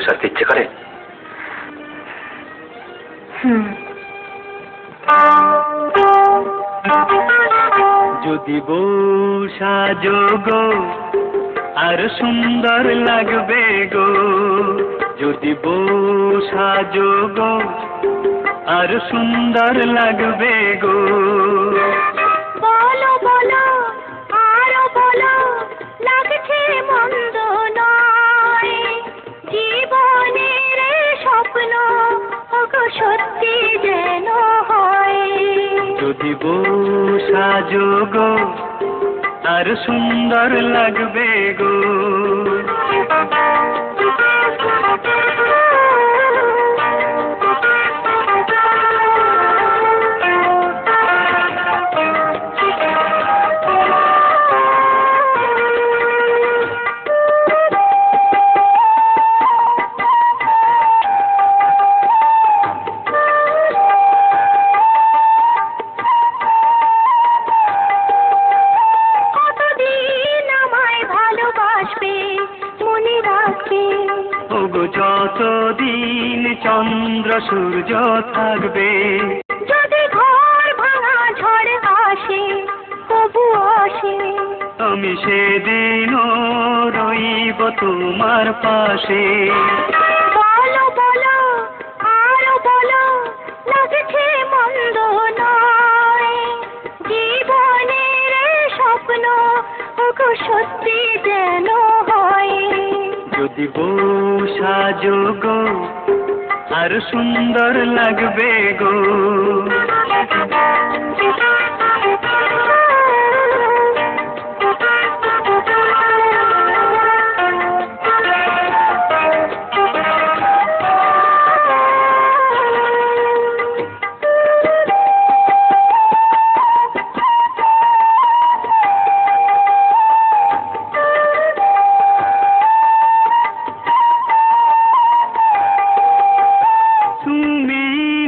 সারতে ইচ্ছে করে? যদি বউ সাজো গো আর সুন্দর লাগবে গো, যদি বউ সাজো গো আর সুন্দর লাগবে গো। বলো বলো আরো বলো, লাগছে মন্দ নয়, জীবনের স্বপ্ন ওগো সত্যি যেন হয়। যদি বউ সাজো গো আর সুন্দর লাগবে গো। যতদিন চন্দ্র সূর্য থাকবে, যদি ঘর ভাঙা ঝড় আসে তবু আসে, আমি সেদিনও রইব তোমার পাশে। বলো বলো আরো বলো, লাগছে মন্দ নয়, জীবনের স্বপ্ন ওগো সত্যি যেন হয়। যদি বউ সাজো গো আর সুন্দর লাগবে গো।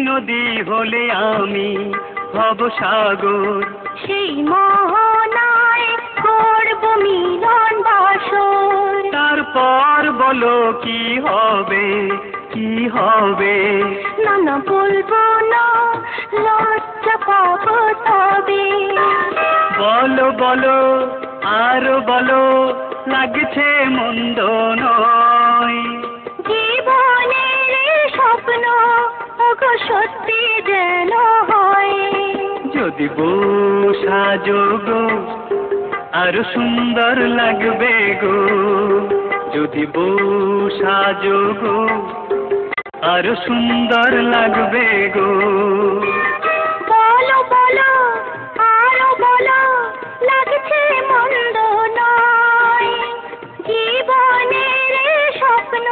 নদী হলে আমি হব সাগর, সেই মোহনায় করব মিলন বাসর। তারপর বলো কি হবে কি হবে? না না বলবো না, লজ্জা পাবো তবে। বলো বলো আরো বলো, লাগছে মন্দ নয়, জীবনের স্বপ্ন ওগো সত্যি যেন হয়। যদি বউ সাজো গো আর সুন্দর লাগবে গো, যদি বউ সাজো গো আর সুন্দর লাগবে গো। বলো বলো আরো বলো, লাগছে মন্দ নয়, জীবনের স্বপ্ন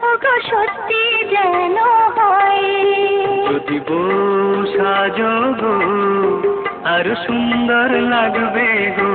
ওগো সত্যি যেন হয়। যদি বউ সাজো গো আর সুন্দর লাগবে গো।